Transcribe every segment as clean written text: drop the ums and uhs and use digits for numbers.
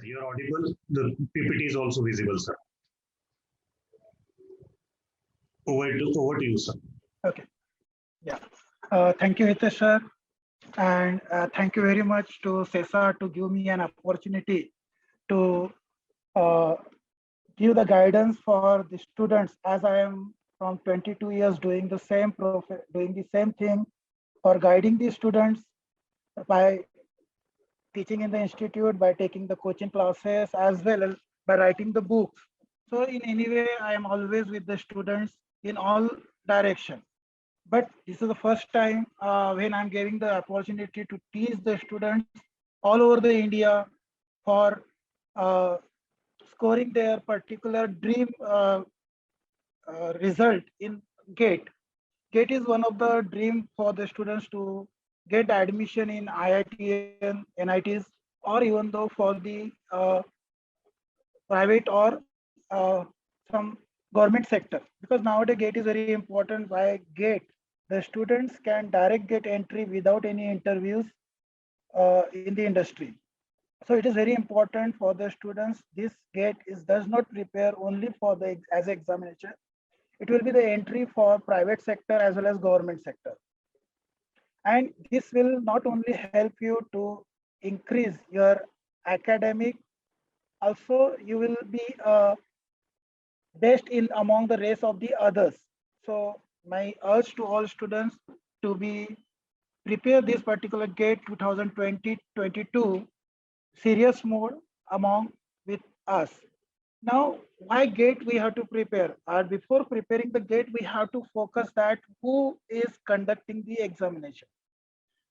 You're audible. The PPT is also visible, sir. Over to you, sir. Okay. Yeah. Thank you, Hitesh sir. And thank you very much to CESA to give me an opportunity to uh, give the guidance for the students, as I am from 22 years doing the same thing for guiding the students by teaching in the institute, by taking the coaching classes, as well as by writing the books. So in any way, I am always with the students in all directions. But this is the first time when I'm giving the opportunity to teach the students all over the India for uh, scoring their particular dream result in GATE. GATE is one of the dream for the students to get admission in IITN, NITs, or even though for the private or some government sector. Because nowadays GATE is very important. By GATE, the students can direct get entry without any interviews in the industry. So it is very important for the students. This GATE does not prepare only for the as examination. It will be the entry for private sector as well as government sector. And this will not only help you to increase your academic, also you will be best in among the race of the others. So my urge to all students to be prepare this particular GATE 2020-22 serious mode among with us. Now, why GATE we have to prepare? Or before preparing the GATE, we have to focus that who is conducting the examination.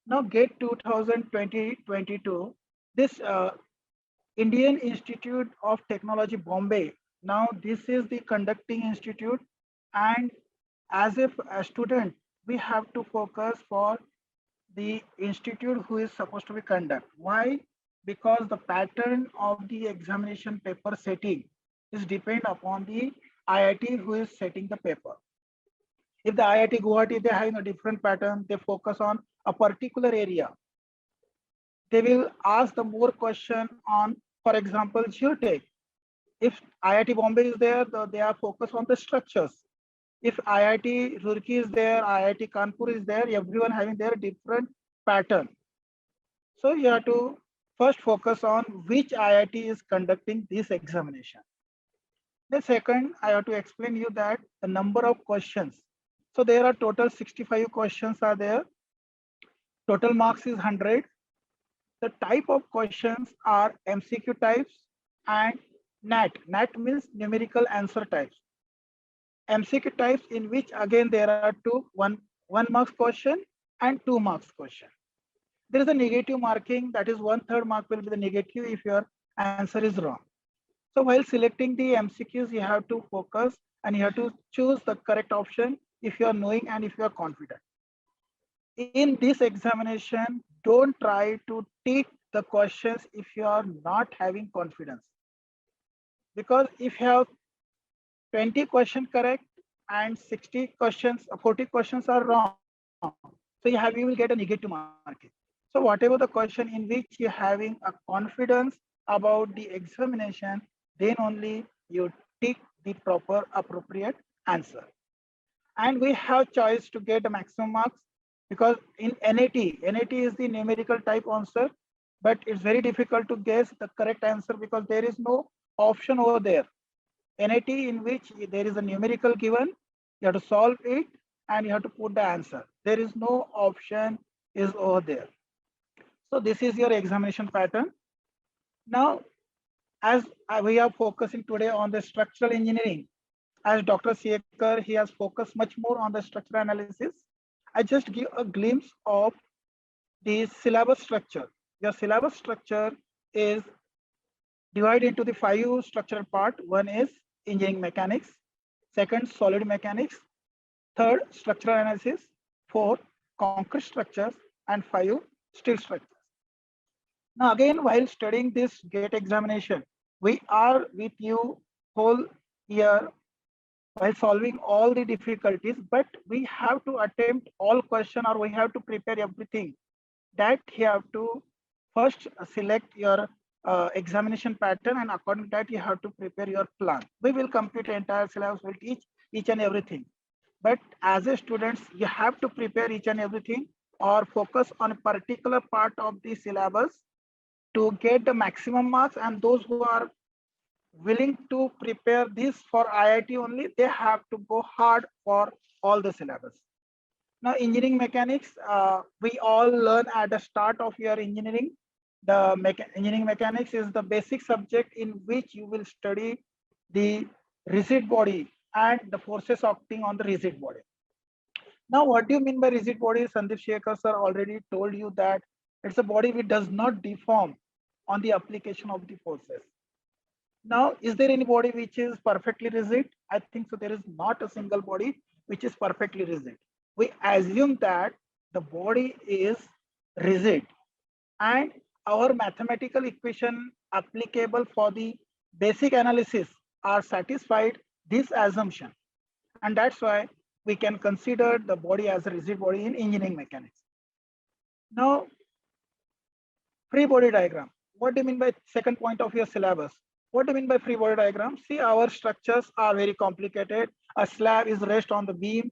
Now, GATE 2020-22, this Indian Institute of Technology Bombay. Now, this is the conducting institute, and as if a student, we have to focus for the institute who is supposed to be conduct. Why? Because the pattern of the examination paper setting is depend upon the IIT who is setting the paper. If the IIT Guwahati, they're having a different pattern, they focus on a particular area. They will ask the more question on, for example, geotech. If IIT Bombay is there, they are focused on the structures. If IIT Roorkee is there, IIT Kanpur is there, everyone having their different pattern. So you have to first focus on which IIT is conducting this examination. The second, I have to explain you that the number of questions. So there are total 65 questions are there. Total marks is 100. The type of questions are MCQ types and NAT. NAT means numerical answer types. MCQ types in which again there are one marks question and 2 marks question. There is a negative marking, that is 1/3 mark will be the negative if your answer is wrong. So while selecting the MCQs, you have to focus and you have to choose the correct option if you are knowing and if you are confident. In this examination, don't try to take the questions if you are not having confidence. Because if you have 20 questions correct and 60 questions, 40 questions are wrong, so you will get a negative marking. So whatever the question in which you're having a confidence about the examination, then only you tick the proper appropriate answer. And we have choice to get the maximum marks because in NAT is the numerical type answer, but it's very difficult to guess the correct answer because there is no option over there. NAT in which there is a numerical given, you have to solve it and you have to put the answer. There is no option is over there. So this is your examination pattern. Now, as we are focusing today on the structural engineering, as Dr. Siekar, he has focused much more on the structural analysis. I just give a glimpse of the syllabus structure. Your syllabus structure is divided into the 5 structural part. One is engineering mechanics, second solid mechanics, third structural analysis, 4 concrete structures, and 5 steel structures. Now again, while studying this GATE examination, we are with you whole year while solving all the difficulties, but we have to attempt all question or we have to prepare everything. That you have to first select your examination pattern, and according to that you have to prepare your plan. We will complete entire syllabus, we'll teach each and everything. But as a students, you have to prepare each and everything or focus on a particular part of the syllabus to get the maximum marks. And those who are willing to prepare this for IIT only, they have to go hard for all the syllabus. Now, engineering mechanics, we all learn at the start of your engineering. The engineering mechanics is the basic subject in which you will study the rigid body and the forces acting on the rigid body. Now, what do you mean by rigid body? Sandeep Shekhar sir already told you that it's a body which does not deform on the application of the forces. Now, is there any body which is perfectly rigid? I think so. There is not a single body which is perfectly rigid. We assume that the body is rigid, and our mathematical equation applicable for the basic analysis are satisfied this assumption. And that's why we can consider the body as a rigid body in engineering mechanics. Now, free body diagram. What do you mean by second point of your syllabus? What do you mean by free body diagram? See, our structures are very complicated. A slab is rest on the beam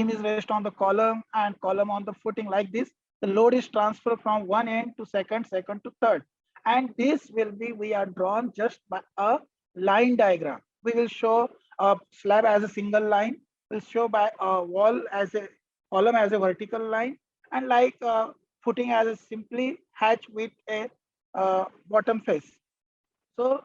is rest on the column, and column on the footing like this. The load is transferred from one end to second to third. And this will be, we are drawn just by a line diagram. We will show a slab as a single line. We'll show by a wall as a column as a vertical line, and like footing as a simply hatch with a bottom face. So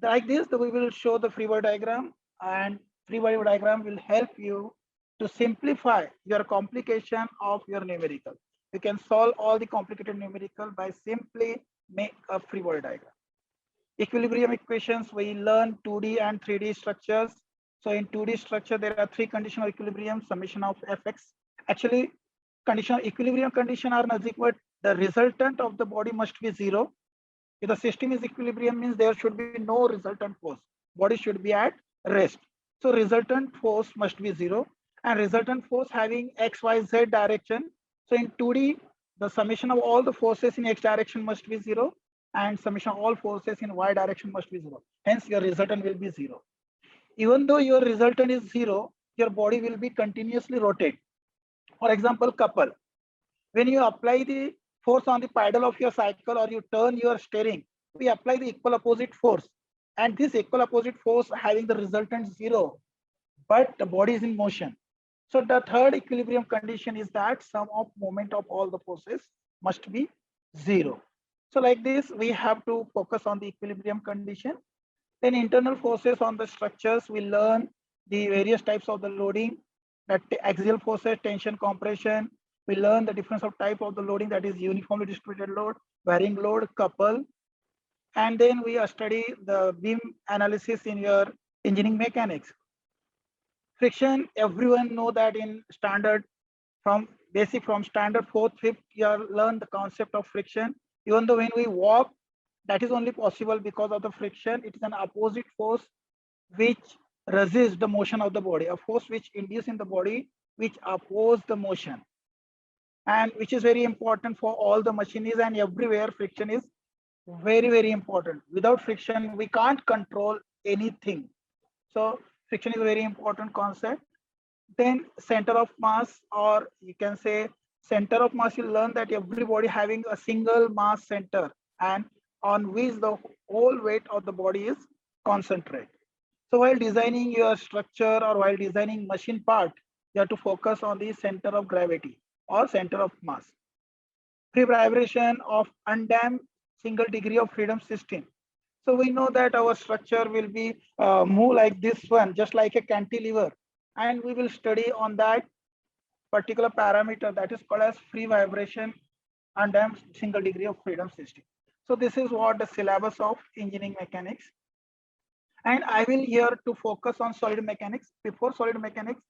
like this, we will show the free body diagram, and free body diagram will help you to simplify your complication of your numerical. You can solve all the complicated numerical by simply make a free body diagram. Equilibrium equations, we learn 2D and 3D structures. So in 2D structure, there are three conditional equilibrium, summation of fx. Actually, conditional equilibrium condition are nothing but the resultant of the body must be zero. If the system is equilibrium, means there should be no resultant force. Body should be at rest. So resultant force must be zero, and resultant force having x, y, z direction. So in 2D, the summation of all the forces in x direction must be zero, and summation of all forces in y direction must be zero. Hence, your resultant will be zero. Even though your resultant is zero, your body will be continuously rotate. For example, couple. When you apply the force on the pedal of your cycle or you turn your steering, we apply the equal opposite force. And this equal opposite force having the resultant zero, but the body is in motion. So the third equilibrium condition is that sum of moment of all the forces must be zero. So like this, we have to focus on the equilibrium condition. Then internal forces on the structures, we learn the various types of the loading, that axial forces, tension, compression. We learn the difference of type of the loading, that is uniformly distributed load, varying load, couple. And then we study the beam analysis in your engineering mechanics. Friction, everyone know that in standard, from basic, from standard 4th, 5th, you learn the concept of friction. Even though when we walk, that is only possible because of the friction. It is an opposite force which resists the motion of the body, a force which induces in the body, which opposes the motion, and which is very important for all the machines, and everywhere friction is very, very important. Without friction, we can't control anything. So friction is a very important concept. Then center of mass, or you can say center of mass, you learn that everybody having a single mass center and on which the whole weight of the body is concentrated. So while designing your structure or while designing machine part, you have to focus on the center of gravity or center of mass. Free vibration of undamped single degree of freedom system. So we know that our structure will be move like this one, just like a cantilever, and we will study on that particular parameter, that is called as free vibration undamped single degree of freedom system. So this is what the syllabus of engineering mechanics. And I will here to focus on solid mechanics. Before solid mechanics,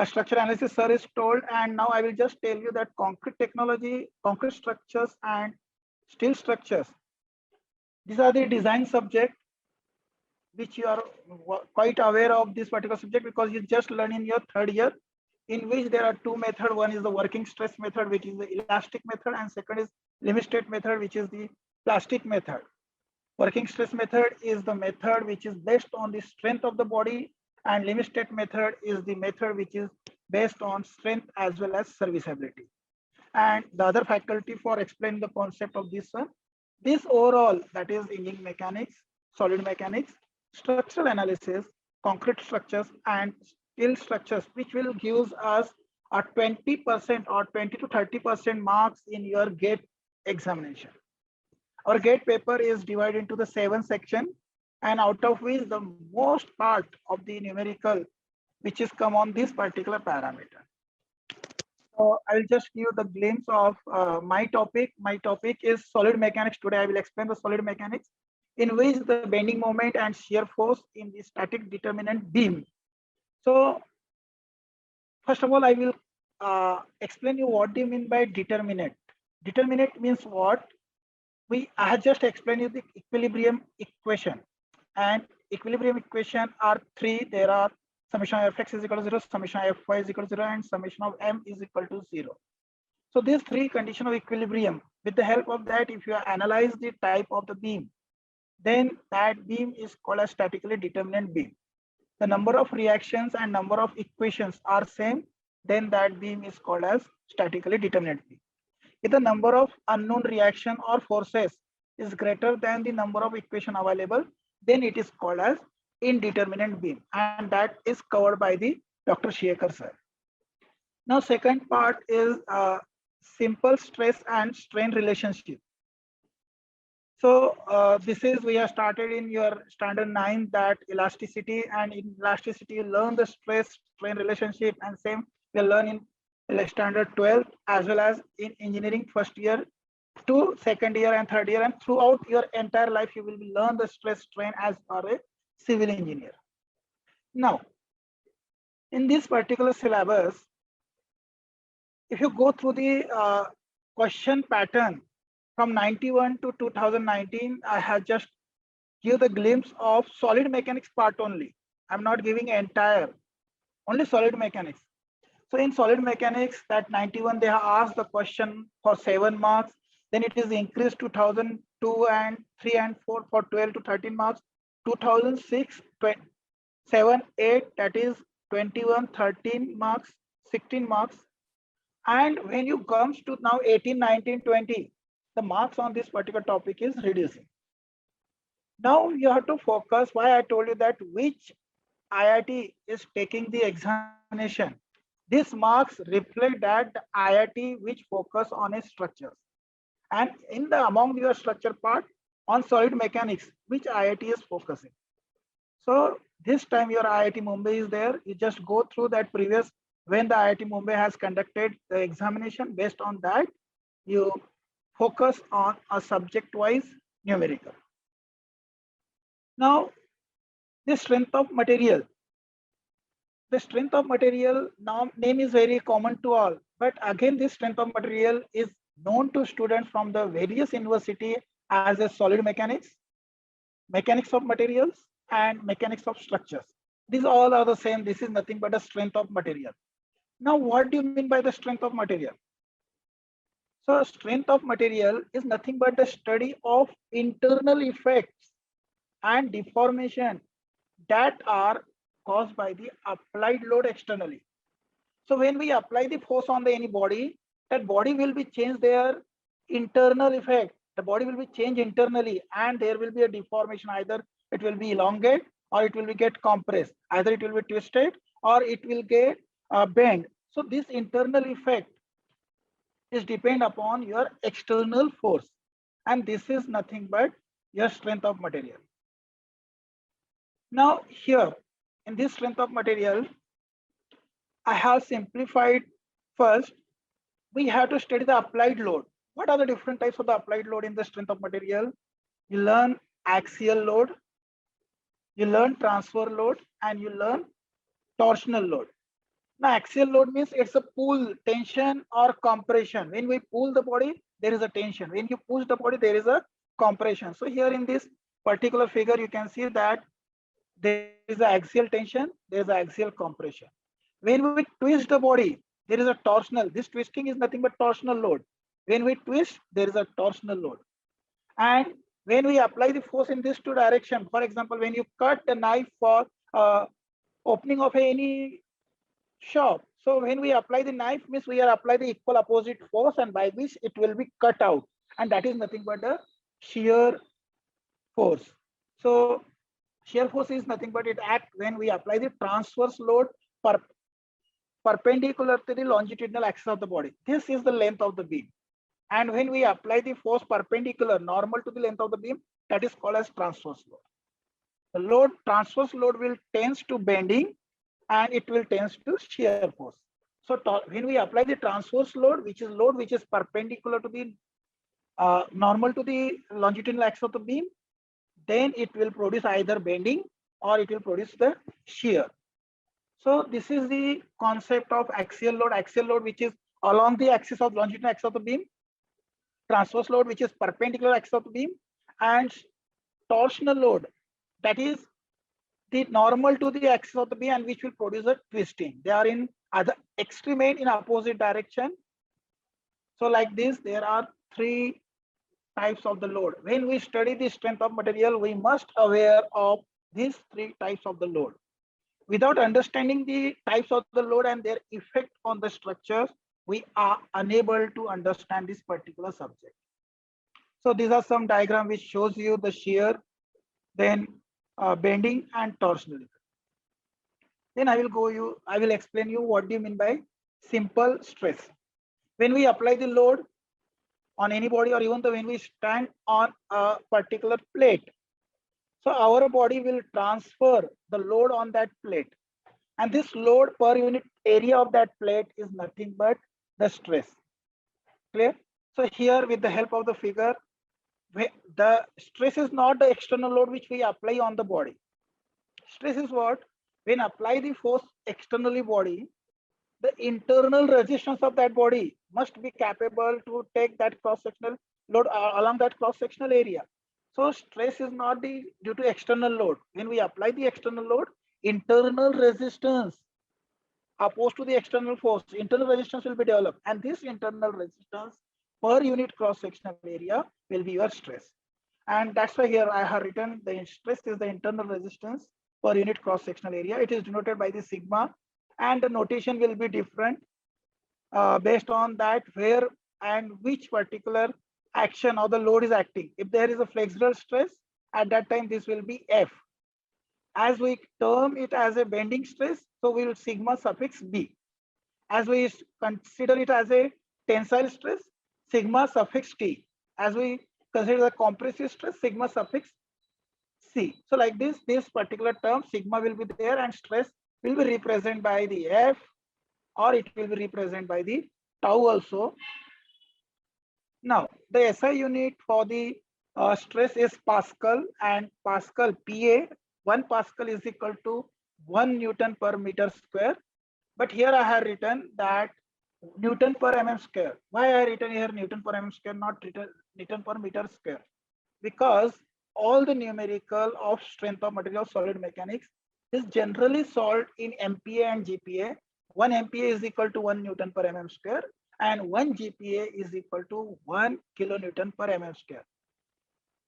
structure analysis sir is told, and now I will just tell you that concrete technology, concrete structures and steel structures, these are the design subject which you are quite aware of this particular subject because you just learn in your third year, in which there are two methods. One is the working stress method, which is the elastic method, and second is limit state method, which is the plastic method. Working stress method is the method which is based on the strength of the body, and limit state method is the method which is based on strength as well as serviceability. And the other faculty for explaining the concept of this one, this overall, that is engineering mechanics, solid mechanics, structural analysis, concrete structures and steel structures, which will give us a 20% or 20 to 30% marks in your GATE examination. Our GATE paper is divided into the 7 section, and out of which the most part of the numerical which is come on this particular parameter. So I will just give the glimpse of my topic. My topic is solid mechanics. Today I will explain the solid mechanics, in which the bending moment and shear force in the static determinant beam. So first of all, I will explain you what do you mean by determinant. Determinant means what? I have just explained you the equilibrium equation, and equilibrium equation are 3. There are summation of fx is equal to 0, summation of fy is equal to 0, and summation of m is equal to 0. So these 3 conditions of equilibrium, with the help of that, if you analyze the type of the beam, then that beam is called a statically determinant beam. The number of reactions and number of equations are same, then that beam is called as statically determinant beam. If the number of unknown reaction or forces is greater than the number of equation available, then it is called as indeterminate beam, and that is covered by the Dr. Shekhar sir. Now second part is simple stress and strain relationship. So this is, we have started in your standard 9 that elasticity, and in elasticity you learn the stress strain relationship, and same we learn in standard 12 as well as in engineering first year to second year and third year, and throughout your entire life you will learn the stress strain as are a civil engineer. Now in this particular syllabus, if you go through the question pattern from 91 to 2019, I have just give the glimpse of solid mechanics part only. I'm not giving entire, only solid mechanics. So in solid mechanics, that 91, they have asked the question for 7 marks. Then it is increased to 2002 and 3 and 4 for 12 to 13 marks. 2006, 7, 8, that is 21, 13 marks, 16 marks. And when you comes to now 18, 19, 20, the marks on this particular topic is reducing. Now you have to focus, why I told you that which IIT is taking the examination. These marks reflect that the IIT which focus on its structures, and in the among your structure part on solid mechanics, which IIT is focusing. So this time your IIT Mumbai is there. You just go through that previous, when the IIT Mumbai has conducted the examination, based on that you focus on a subject wise numerical. Now the strength of material. The strength of material now name is very common to all, but again this strength of material is known to students from the various university as a solid mechanics, mechanics of materials and mechanics of structures. These all are the same. This is nothing but a strength of material. Now what do you mean by the strength of material? So strength of material is nothing but the study of internal effects and deformation that are caused by the applied load externally. So when we apply the force on any body, that body will be changed their internal effect. The body will be changed internally, and there will be a deformation. Either it will be elongate or it will be get compressed. Either it will be twisted or it will get bent. So this internal effect is depend upon your external force, and this is nothing but your strength of material. Now here in this strength of material, I have simplified. First we have to study the applied load. What are the different types of the applied load in the strength of material? You learn axial load, you learn transfer load, and you learn torsional load. Now axial load means it's a pull, tension or compression. When we pull the body, there is a tension. When you push the body, there is a compression. So here in this particular figure, you can see that there is an axial tension, there is an axial compression. When we twist the body, there is a torsional. This twisting is nothing but torsional load. When we twist, there is a torsional load. And when we apply the force in these two direction, for example, when you cut the knife for opening of any shop, so when we apply the knife means we are apply the equal opposite force, and by which it will be cut out, and that is nothing but the shear force. So shear force is nothing but it act when we apply the transverse load perpendicular to the longitudinal axis of the body. This is the length of the beam. And when we apply the force perpendicular normal to the length of the beam, that is called as transverse load. The load, transverse load, will tends to bending and it will tends to shear force. So when we apply the transverse load which is perpendicular to the normal to the longitudinal axis of the beam, then it will produce either bending or it will produce the shear. So this is the concept of axial load which is along the axis of longitudinal axis of the beam, transverse load which is perpendicular axis of the beam, and torsional load, that is the normal to the axis of the beam and which will produce a twisting. They are in other extreme end in opposite direction. So like this, there are three types of the load. When we study the strength of material, we must aware of these three types of the load. Without understanding the types of the load and their effect on the structures, we are unable to understand this particular subject. So these are some diagram which shows you the shear, then bending and torsional. Then I will explain you what do you mean by simple stress. When we apply the load on any body, or even when we stand on a particular plate, so our body will transfer the load on that plate, and this load per unit area of that plate is nothing but the stress. Clear? So here, with the help of the figure, the stress is not the external load which we apply on the body. Stress is what? When apply the force externally body, the internal resistance of that body must be capable to take that cross-sectional load along that cross-sectional area. So stress is not due to external load. When we apply the external load, internal resistance opposed to the external force, internal resistance will be developed, and this internal resistance per unit cross-sectional area will be your stress. And that's why here I have written the stress is the internal resistance per unit cross-sectional area. It is denoted by the sigma, and the notation will be different based on that where and which particular action or the load is acting. If there is a flexural stress, at that time this will be F. As we term it as a bending stress, so we will sigma suffix B. As we consider it as a tensile stress, sigma suffix T. As we consider the compressive stress, sigma suffix C. So like this particular term, sigma will be there and stress will be represented by the F, or it will be represented by the tau also. Now, the SI unit for the stress is Pascal, and Pascal PA, 1 Pascal is equal to 1 Newton per meter square. But here I have written that Newton per mm square. Why I written here Newton per mm square, not Newton per meter square? Because all the numerical of strength of material solid mechanics is generally solved in MPa and GPa. 1 MPa is equal to 1 Newton per mm square, and 1 GPa is equal to 1 kilonewton per mm square.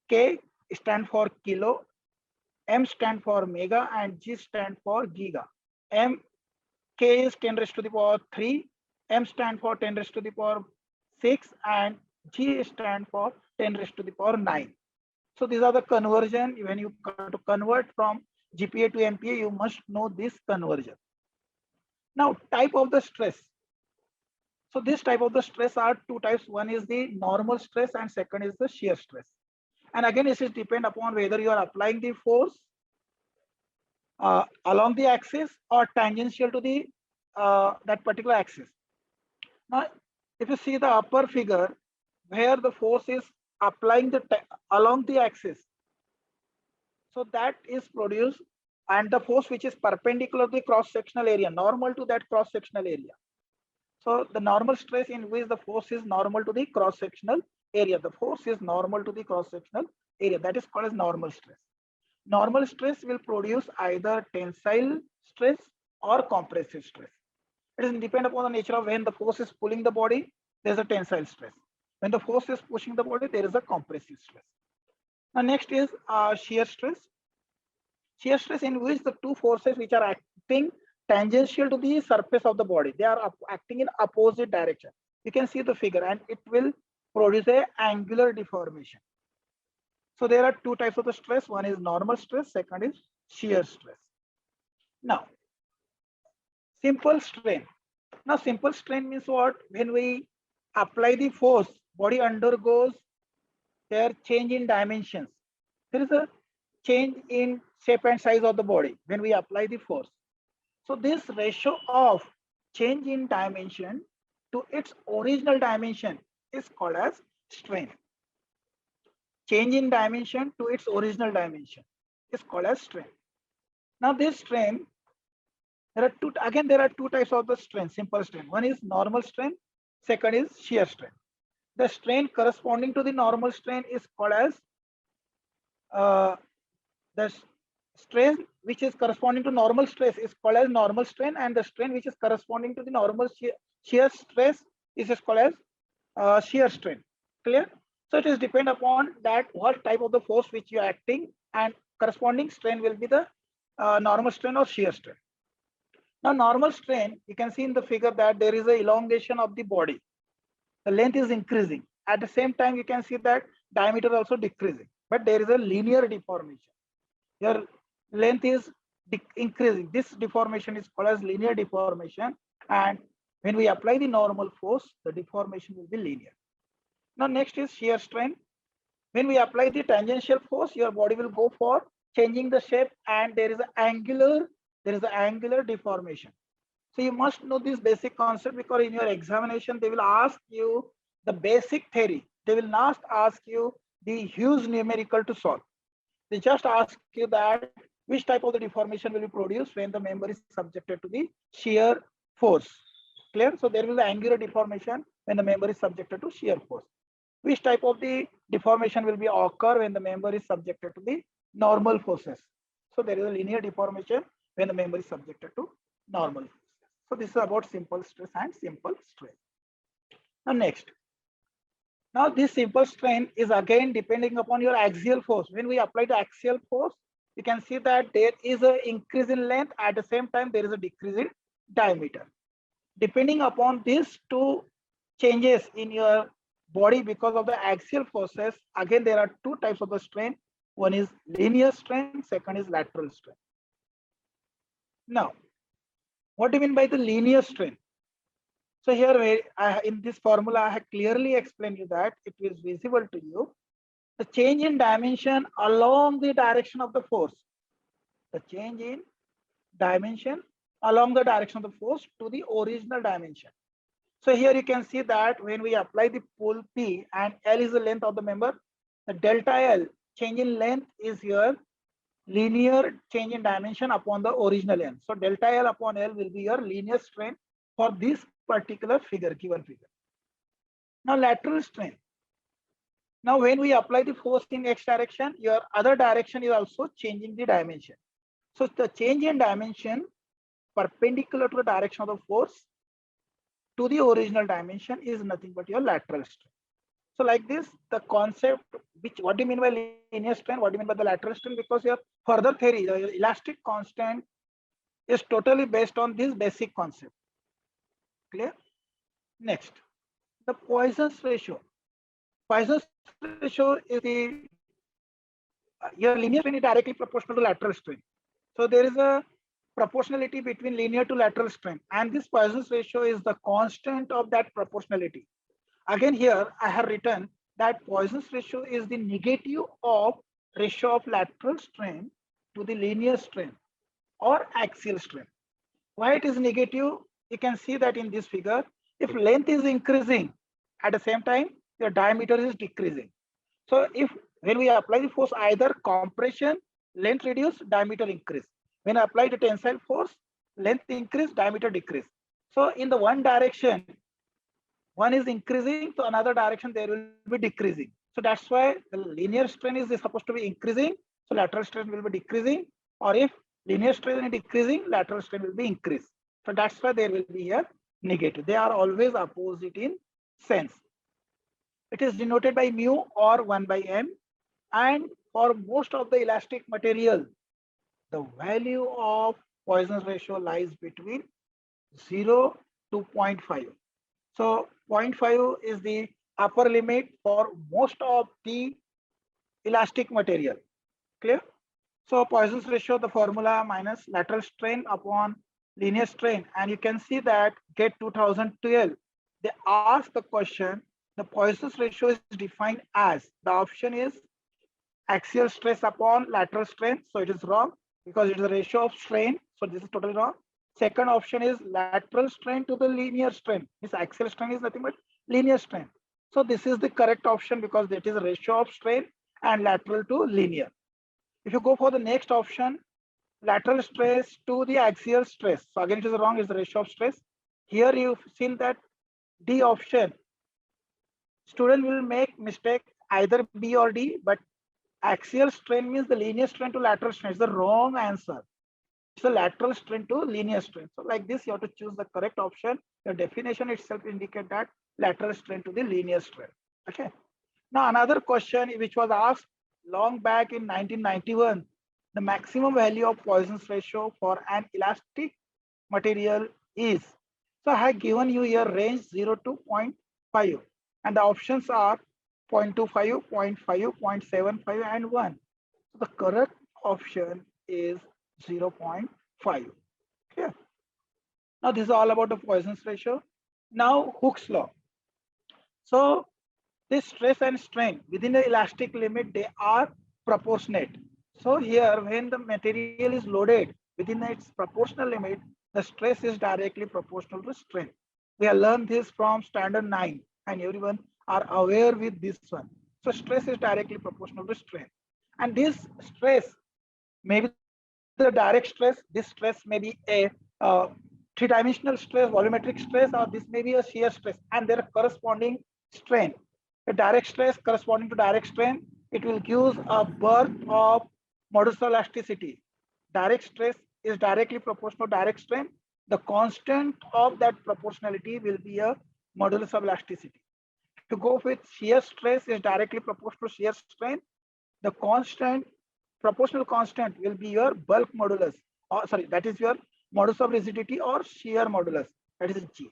K stand for kilo, M stand for mega, and G stand for giga. K is 10 raised to the power 3, M stand for 10 raised to the power 6, and G stand for 10 raised to the power 9. So these are the conversion. When you convert from GPa to MPa, you must know this conversion. Now, type of the stress. So this type of the stress are two types. One is the normal stress and second is the shear stress. And again, this is depend upon whether you are applying the force along the axis or tangential to the that particular axis. Now, if you see the upper figure where the force is applying along the axis, so that is produced, and the force which is perpendicular to the cross-sectional area, normal to that cross-sectional area. So the normal stress in which the force is normal to the cross-sectional area. The force is normal to the cross-sectional area. That is called as normal stress. Normal stress will produce either tensile stress or compressive stress. It is depend upon the nature of when the force is pulling the body, there is a tensile stress. When the force is pushing the body, there is a compressive stress. Now next is shear stress. Shear stress in which the two forces which are acting tangential to the surface of the body, they are acting in opposite direction. You can see the figure and it will produce a angular deformation. So there are two types of the stress. One is normal stress, second is shear stress. Now, simple strain. Now, simple strain means what? When we apply the force, body undergoes their change in dimensions. There is a change in shape and size of the body when we apply the force. So this ratio of change in dimension to its original dimension is called as strain. Change in dimension to its original dimension is called as strain. Now this strain, there are two types of the strain, simple strain. One is normal strain, second is shear strain. The strain corresponding to the normal strain is called as the strain which is corresponding to normal stress is called as normal strain, and the strain which is corresponding to the normal shear stress is called as shear strain. Clear? So it is depend upon that what type of the force which you are acting, and corresponding strain will be the normal strain or shear strain. Now normal strain, you can see in the figure that there is a elongation of the body. The length is increasing. At the same time, you can see that diameter also decreasing, but there is a linear deformation. Your length is increasing. This deformation is called as linear deformation. And when we apply the normal force, the deformation will be linear. Now next is shear strain. When we apply the tangential force, your body will go for changing the shape, and there is an angular deformation. So you must know this basic concept, because in your examination, they will ask you the basic theory. They will not ask you the huge numerical to solve. They just ask you that which type of the deformation will be produced when the member is subjected to the shear force. Clear? So there will be angular deformation when the member is subjected to shear force. Which type of the deformation will be occur when the member is subjected to the normal forces? So there is a linear deformation when the member is subjected to normal forces. So this is about simple stress and simple strain. Now next. Now this simple strain is again depending upon your axial force. When we apply the axial force, you can see that there is an increase in length. At the same time, there is a decrease in diameter. Depending upon these two changes in your body because of the axial forces, again there are two types of the strain. One is linear strain, second is lateral strain. Now, what do you mean by the linear strain? So here in this formula, I have clearly explained you that it is visible to you. The change in dimension along the direction of the force. The change in dimension along the direction of the force to the original dimension. So here you can see that when we apply the pull P and L is the length of the member, the delta L change in length is here linear change in dimension upon the original length. So delta L upon L will be your linear strain for this particular figure, given figure. Now lateral strain. Now when we apply the force in X direction, your other direction is also changing the dimension. So the change in dimension perpendicular to the direction of the force to the original dimension is nothing but your lateral strain. So like this, the concept, what do you mean by linear strain? What do you mean by the lateral strain? Because your further theory, the elastic constant is totally based on this basic concept. Clear? Next, the Poisson's ratio. Poisson's ratio is your linear strain is directly proportional to lateral strain. So there is a proportionality between linear to lateral strain, and this Poisson's ratio is the constant of that proportionality. Again, here I have written that Poisson's ratio is the negative of ratio of lateral strain to the linear strain or axial strain. Why it is negative? You can see that in this figure, if length is increasing, at the same time, your diameter is decreasing. So if when we apply the force, either compression, length reduce, diameter increase. When I apply the tensile force, length increase, diameter decrease. So in the one direction, one is increasing, to another direction there will be decreasing. So that's why the linear strain is supposed to be increasing, so lateral strain will be decreasing, or if linear strain is decreasing, lateral strain will be increased. So that's why there will be here negative. They are always opposite in sense. It is denoted by mu or 1 by m, and for most of the elastic material, the value of Poisson's ratio lies between 0 to 0.5. So 0.5 is the upper limit for most of the elastic material. Clear? So Poisson's ratio, the formula minus lateral strain upon linear strain. And you can see that GATE 2012, they ask the question, the Poisson's ratio is defined as, the option is axial stress upon lateral strain. So it is wrong because it is a ratio of strain. So this is totally wrong. Second option is lateral strain to the linear strain. This axial strain is nothing but linear strain. So this is the correct option because it is a ratio of strain and lateral to linear. If you go for the next option, lateral stress to the axial stress. So again, it is wrong, it's the ratio of stress. Here you've seen that D option. Student will make mistake either B or D, but axial strain means the linear strain to lateral strain. It's the wrong answer. It's the lateral strain to linear strain. So like this, you have to choose the correct option. Your definition itself indicate that lateral strain to the linear strain. Okay. Now another question which was asked long back in 1991, the maximum value of Poisson's ratio for an elastic material is. So I have given you here range 0 to 0.5 and the options are 0.25, 0.5, 0.75 and 1. So the correct option is 0.5. Okay. Now this is all about the Poisson's ratio. Now Hooke's law. So this stress and strain within the elastic limit, they are proportionate. So here when the material is loaded within its proportional limit, the stress is directly proportional to strain. We have learned this from standard 9 and everyone are aware with this one. So stress is directly proportional to strain. And this stress may be the direct stress, this stress may be a three-dimensional stress, volumetric stress, or this may be a shear stress and their corresponding strain. A direct stress corresponding to direct strain, it will give a birth of modulus of elasticity. Direct stress is directly proportional to direct strain. The constant of that proportionality will be a modulus of elasticity. To go with shear stress is directly proportional to shear strain. The constant, proportional constant will be your bulk modulus, or sorry, that is your modulus of rigidity or shear modulus, that is G.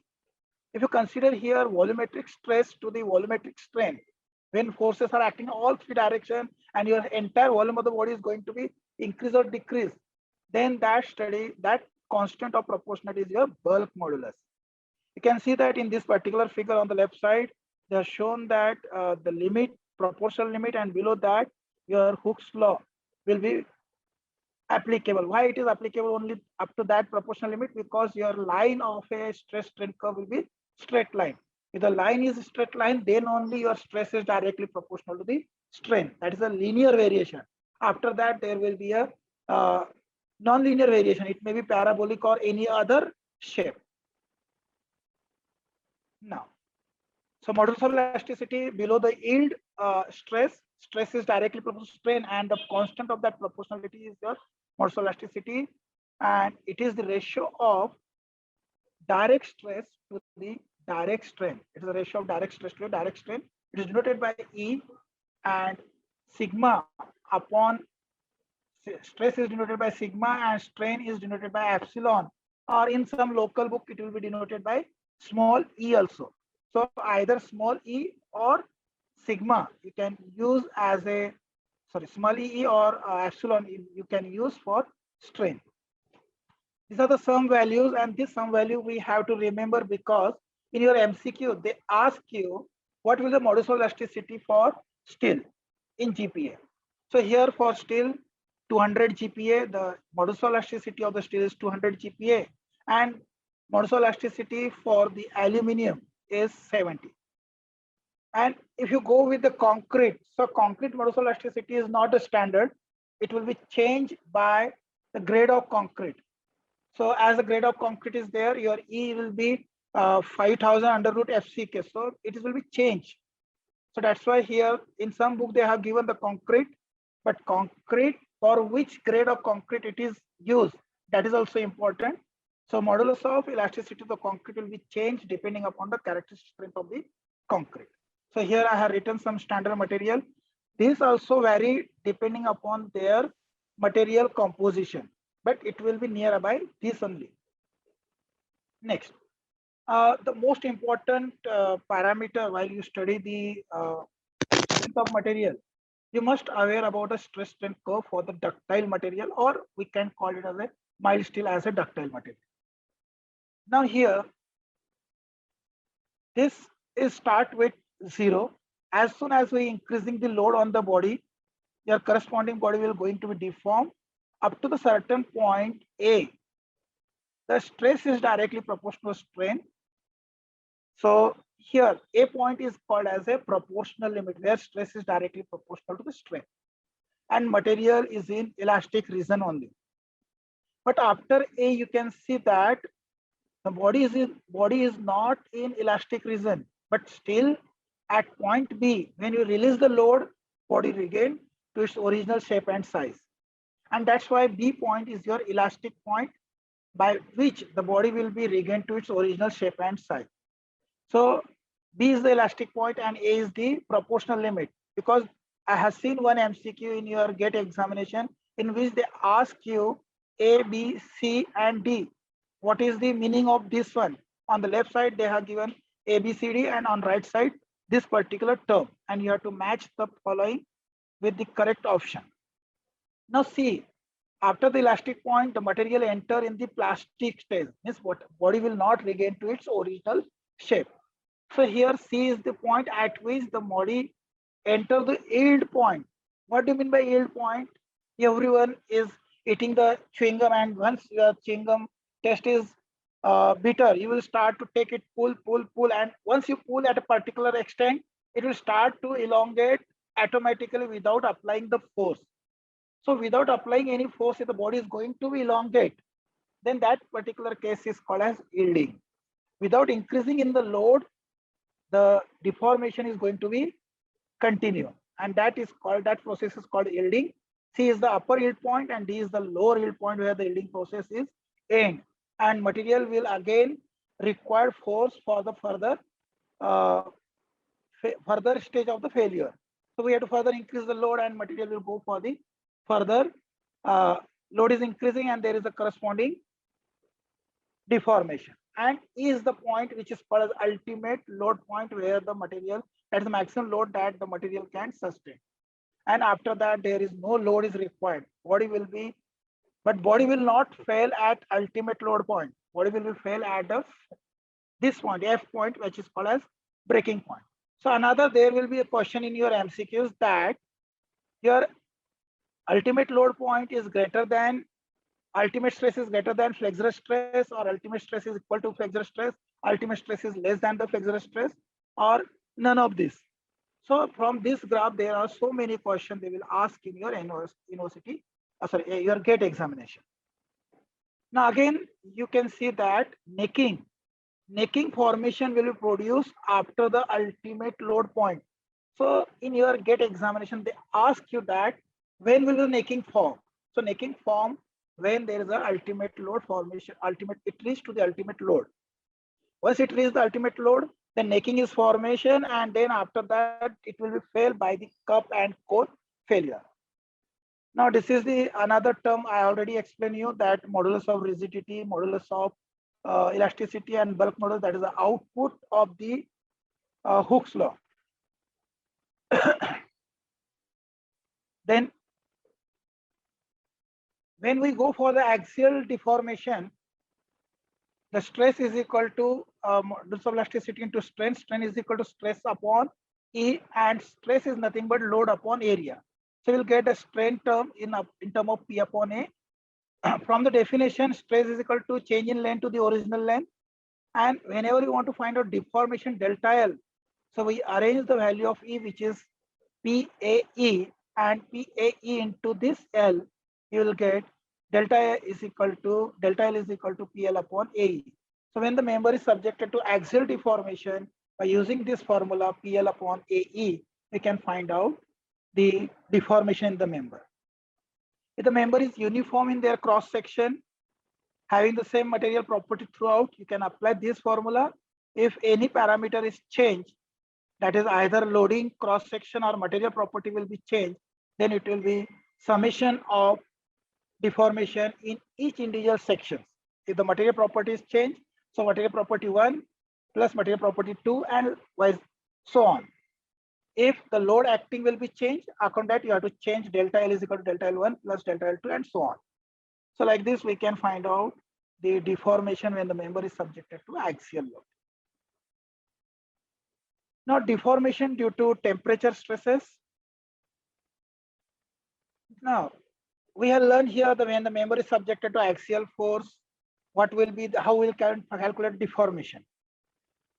If you consider here volumetric stress to the volumetric strain, when forces are acting in all three directions and your entire volume of the body is going to be increase or decrease, then that study, that constant of proportionality is your bulk modulus. You can see that in this particular figure on the left side, they have shown that the limit, proportional limit, and below that your Hooke's law will be applicable. Why it is applicable only up to that proportional limit? Because your line of a stress strain curve will be straight line. If the line is a straight line, then only your stress is directly proportional to the strain. That is a linear variation. After that, there will be a non-linear variation. It may be parabolic or any other shape. Now, so modulus of elasticity below the yield stress is directly proportional to strain, and the constant of that proportionality is your modulus of elasticity, and it is the ratio of direct stress to the direct strain. It is the ratio of direct stress to direct strain. It is denoted by E, and sigma upon stress is denoted by sigma and strain is denoted by epsilon, or in some local book it will be denoted by small e also. So either small e or sigma you can use as a, sorry, small e or epsilon you can use for strain. These are the sum values, and this sum value we have to remember because in your MCQ they ask you what will the modulus of elasticity for steel in GPa. So here for steel 200 GPa, the modulus of elasticity of the steel is 200 GPa, and modulus of elasticity for the aluminium is 70. And if you go with the concrete, so concrete modulus of elasticity is not a standard. It will be changed by the grade of concrete. So as the grade of concrete is there, your E will be 5000 under root FCK. So it will be changed. So that's why here in some book they have given the concrete, but concrete for which grade of concrete it is used, that is also important. So modulus of elasticity of the concrete will be changed depending upon the characteristic strength of the concrete. So here I have written some standard material. These also vary depending upon their material composition, but it will be nearby this only. Next, the most important parameter while you study the strength of material, you must aware about a stress strain curve for the ductile material, or we can call it as a mild steel as a ductile material. Now here, this is start with 0. As soon as we increasing the load on the body, your corresponding body will going to be deformed up to the certain point A. The stress is directly proportional to strain. So here A point is called as a proportional limit where stress is directly proportional to the strain, and material is in elastic region only. But after A, you can see that the body is not in elastic region, but still at point B, when you release the load, body regain to its original shape and size. And that's why B point is your elastic point by which the body will be regained to its original shape and size. So B is the elastic point and A is the proportional limit, because I have seen one MCQ in your GATE examination in which they ask you A, B, C, and D. What is the meaning of this one? On the left side, they have given A, B, C, D, and on right side, this particular term. And you have to match the following with the correct option. Now see, after the elastic point, the material enter in the plastic stage. Means what body will not regain to its original shape. So here C is the point at which the body enter the yield point. What do you mean by yield point? Everyone is eating the chewing gum, and once your chewing gum taste is bitter, you will start to take it, pull, and once you pull at a particular extent, it will start to elongate automatically without applying the force. So without applying any force, if the body is going to be elongate, then that particular case is called as yielding. Without increasing in the load, the deformation is going to be continue, and that process is called yielding. C is the upper yield point and D is the lower yield point where the yielding process is end, and material will again require force for the further stage of the failure. So we have to further increase the load and material will go for the further load is increasing and there is a corresponding deformation. And E is the point which is called as ultimate load point where the material, that's the maximum load that the material can sustain. And after that, there is no load is required. Body will not fail at ultimate load point. Body will fail at this point, F point, which is called as breaking point. So there will be a question in your MCQs that your ultimate load point is greater than, ultimate stress is greater than flexural stress, or ultimate stress is equal to flexural stress, ultimate stress is less than the flexural stress, or none of this. So from this graph, there are so many questions they will ask in your your GATE examination. Now again, you can see that necking formation will be produced after the ultimate load point. So in your GATE examination, they ask you that when will the necking form? So necking form when there is an ultimate load formation, it reaches to the ultimate load. Once it reaches the ultimate load, the necking is formation, and then after that it will be failed by the cup and core failure. Now this is the another term I already explained you, that modulus of rigidity, modulus of elasticity, and bulk modulus, that is the output of the Hooke's law. Then when we go for the axial deformation, the stress is equal to modulus of elasticity into strain. Strain is equal to stress upon E, and stress is nothing but load upon area. So we'll get a strain term in term of P upon A. From the definition, stress is equal to change in length to the original length. And whenever you want to find out deformation delta L, so we arrange the value of E, which is PAE, and PAE into this L, you will get delta L is equal to PL upon AE. So when the member is subjected to axial deformation, by using this formula PL upon AE, we can find out the deformation in the member. If the member is uniform in their cross section, having the same material property throughout, you can apply this formula. If any parameter is changed, that is either loading, cross section or material property will be changed, then it will be summation of deformation in each individual section. If the material property is changed, so material property 1 plus material property 2 and so on. If the load acting will be changed, according to that you have to change delta L is equal to delta L1 plus delta L2 and so on. So like this, we can find out the deformation when the member is subjected to axial load. Now, deformation due to temperature stresses. Now, we have learned here that when the member is subjected to axial force, what will be how we'll calculate deformation.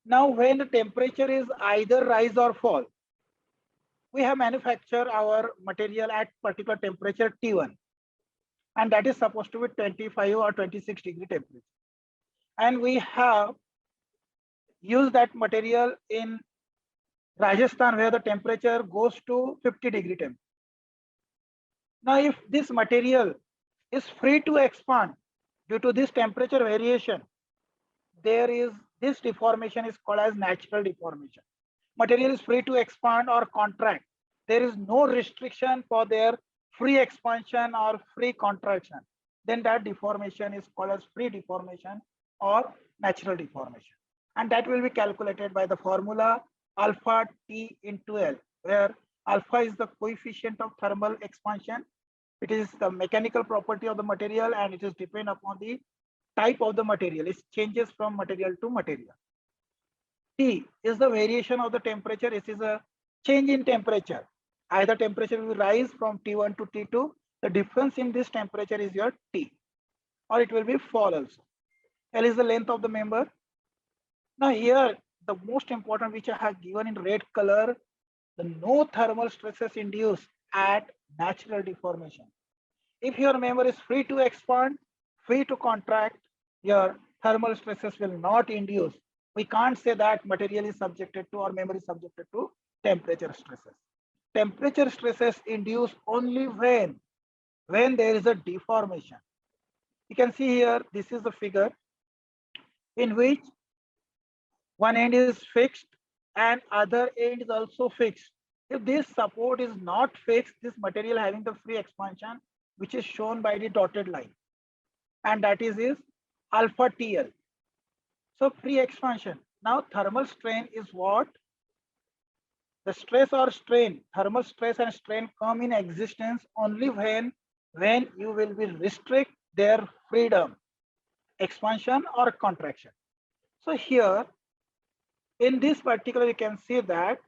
Now, when the temperature is either rise or fall, we have manufactured our material at particular temperature T1, and that is supposed to be 25 or 26 degree temperature. And we have used that material in Rajasthan, where the temperature goes to 50 degree temperature. Now, if this material is free to expand due to this temperature variation, this deformation is called as natural deformation. Material is free to expand or contract. There is no restriction for their free expansion or free contraction. Then that deformation is called as free deformation or natural deformation. And that will be calculated by the formula alpha T into L, where alpha is the coefficient of thermal expansion. It is the mechanical property of the material and it is depend upon the type of the material. It changes from material to material. T is the variation of the temperature. It is a change in temperature. Either temperature will rise from T1 to T2. The difference in this temperature is your T, or it will be fall also. L is the length of the member. Now here, the most important which I have given in red color, the no thermal stresses induced at natural deformation. If your member is free to expand, free to contract, your thermal stresses will not induce. We can't say that material is subjected to or member is subjected to temperature stresses. Temperature stresses induce only when there is a deformation. You can see here, this is the figure in which one end is fixed and other end is also fixed. If this support is not fixed, this material having the free expansion, which is shown by the dotted line, and that is alpha TL. So free expansion. Now thermal strain is what? The stress or strain, thermal stress and strain come in existence only when you will be restrict their freedom, expansion or contraction. So here, in this particular, you can see that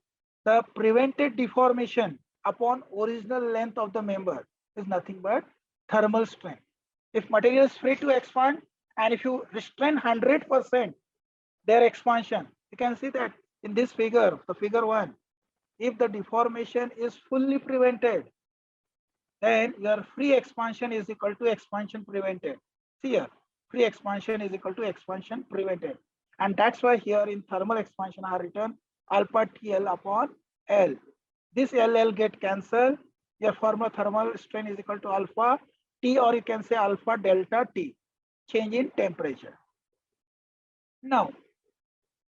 the prevented deformation upon original length of the member is nothing but thermal strain. If material is free to expand and if you restrain 100% their expansion, you can see that in this figure, the figure 1, if the deformation is fully prevented, then your free expansion is equal to expansion prevented. See here, free expansion is equal to expansion prevented. And that's why here in thermal expansion I have written alpha TL upon L. This LL get cancelled. Your formula thermal strain is equal to alpha T, or you can say alpha delta T, change in temperature. Now,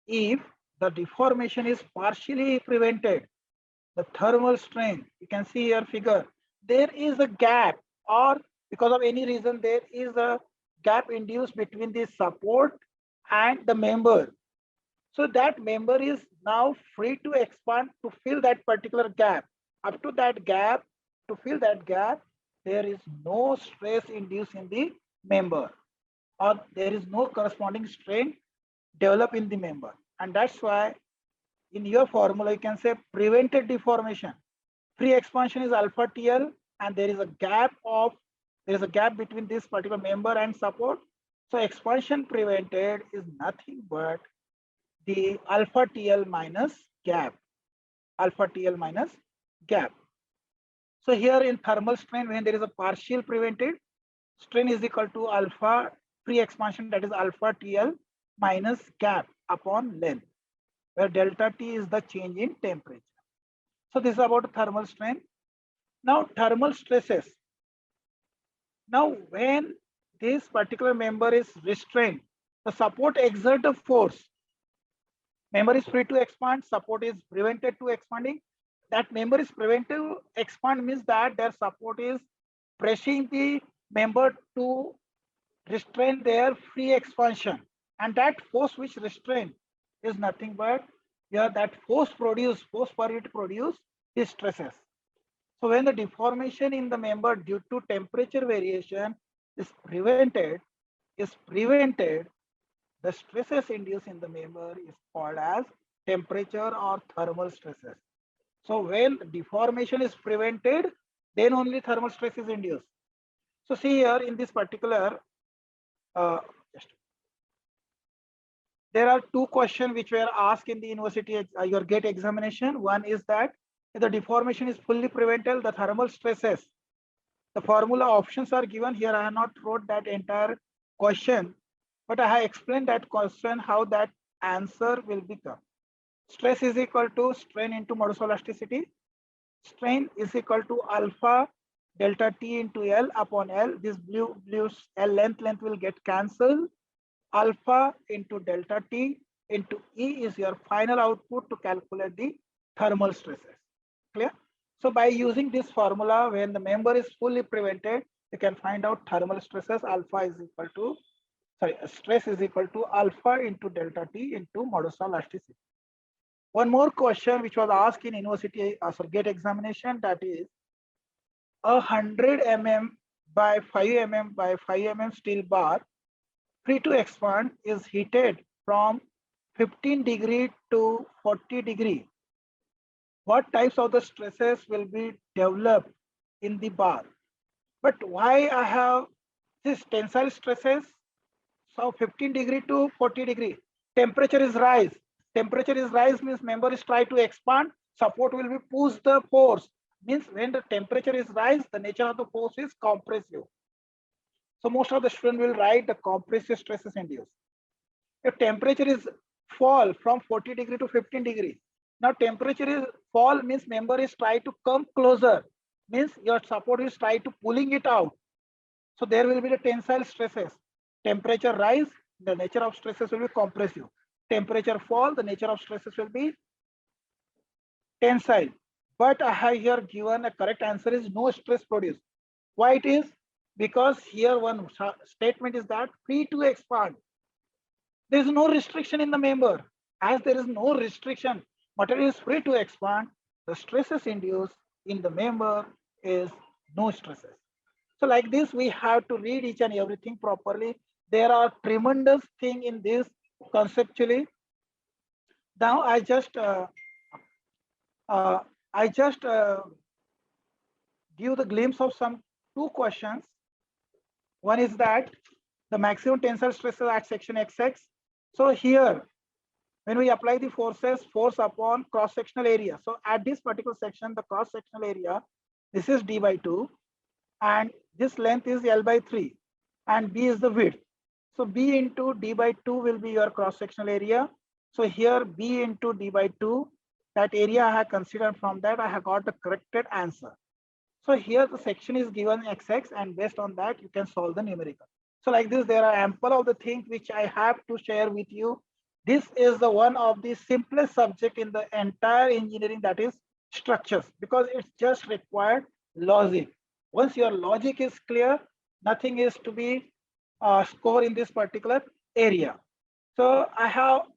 if the deformation is partially prevented, the thermal strain, you can see here figure, there is a gap, or because of any reason there is a gap induced between the support and the member. So that member is now free to expand to fill that particular gap. Up to that gap, to fill that gap, there is no stress induced in the member, or there is no corresponding strain developed in the member. And that's why in your formula, you can say prevented deformation. Free expansion is alpha TL, and there is a gap between this particular member and support. So expansion prevented is nothing but the alpha TL minus gap. Alpha TL minus gap. So here in thermal strain, when there is a partial prevented, strain is equal to alpha free expansion, that is alpha TL minus gap upon length, where delta T is the change in temperature. So this is about thermal strain. Now thermal stresses. Now when this particular member is restrained, the support exert a force. Member is free to expand, support is prevented to expanding. That member is prevented to expand means that their support is pressing the member to restrain their free expansion. And that force which restrain is nothing but here that force per unit produce is stresses. So when the deformation in the member due to temperature variation is prevented, the stresses induced in the member is called as temperature or thermal stresses. So when deformation is prevented, then only thermal stress is induced. So see here in this particular, uh, there are two questions which were asked in the university your GATE examination. One is that if the deformation is fully prevented, the thermal stresses, the formula options are given here. I have not wrote that entire question, but I have explained that question how that answer will become. Stress is equal to strain into modulus of elasticity. Strain is equal to alpha delta T into L upon L. This blue L length will get cancelled. Alpha into delta T into E is your final output to calculate the thermal stresses. Clear? So by using this formula, when the member is fully prevented, you can find out thermal stresses. Stress is equal to alpha into delta T into modulus of elasticity. One more question which was asked in university GATE examination, that is 100 mm by 5 mm by 5 mm steel bar free to expand is heated from 15 degree to 40 degree. What types of the stresses will be developed in the bar? But why I have this tensile stresses? So 15 degree to 40 degree, temperature is rise. Temperature is rise means member is try to expand, support will be push the force. Means when the temperature is rise, the nature of the force is compressive. So most of the student will write the compressive stresses induced. If temperature is fall from 40 degree to 15 degree, now temperature is fall means member is try to come closer, means your support is try to pulling it out. So there will be the tensile stresses. Temperature rise, the nature of stresses will be compressive. Temperature fall, the nature of stresses will be tensile. But I have here given a correct answer is no stress produced. Why it is? Because here one statement is that free to expand. There is no restriction in the member. As there is no restriction, material is free to expand. The stresses induced in the member is no stresses. So like this, we have to read each and everything properly. There are tremendous thing in this conceptually. Now I just give the glimpse of some two questions. One is that the maximum tensile stresses at section XX. So here, when we apply the forces, force upon cross-sectional area. So at this particular section, the cross-sectional area, this is D by 2, and this length is L by 3, and B is the width. So B into D by 2 will be your cross-sectional area. So here B into D by 2, that area I have considered, from that I have got the corrected answer. So here the section is given XX, and based on that you can solve the numerical. So like this, there are ample of the things which I have to share with you. This is the one of the simplest subject in the entire engineering, that is structures, because it's just required logic. Once your logic is clear, nothing is to be scored in this particular area. So I have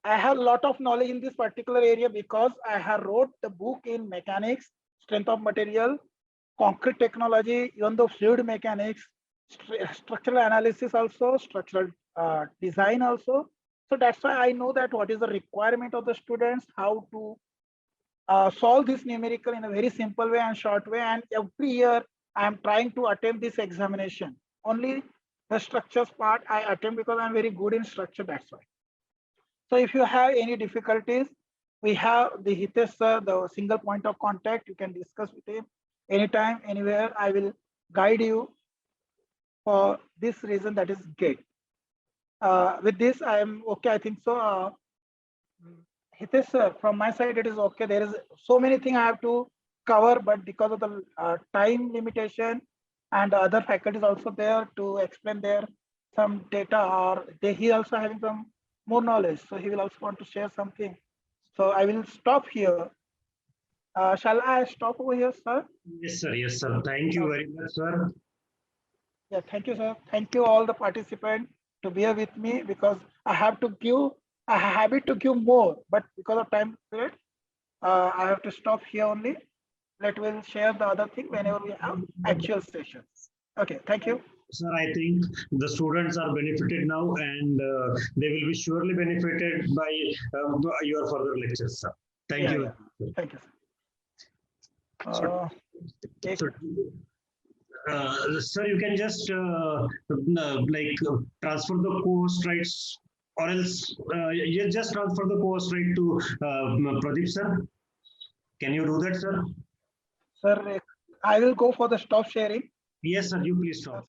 a lot of knowledge in this particular area because I have wrote the book in mechanics, strength of material, concrete technology, even though fluid mechanics, structural analysis also, structural design also. So that's why I know that what is the requirement of the students, how to solve this numerical in a very simple way and short way. And every year I am trying to attempt this examination. Only the structures part I attempt because I'm very good in structure, that's why. So if you have any difficulties, we have the Hitesh sir, the single point of contact. You can discuss with him anytime, anywhere. I will guide you for this reason, that is GATE. With this, I am okay, I think so. Hitesh sir, from my side, it is okay. There is so many things I have to cover, but because of the time limitation and the other faculties also there to explain their some data, or he also having some more knowledge. So he will also want to share something. So I will stop here. Shall I stop over here, sir? Yes, sir. Yes, sir. Thank you very much, sir. Yeah, thank you, sir. Thank you all the participants to be here with me because I have to give, I have it to give more, but because of time period, I have to stop here only. Let will share the other thing whenever we have actual sessions. Okay, thank you. Sir, I think the students are benefited now and they will be surely benefited by your further lectures, sir. Thank Yeah, you. yeah. Thank you, sir. So, Take- so, sir, you can just transfer the course rights, or else you just transfer the course right to Pradeep, sir. Can you do that, sir? Sir, I will go for the stop sharing. Yes, sir. You please stop.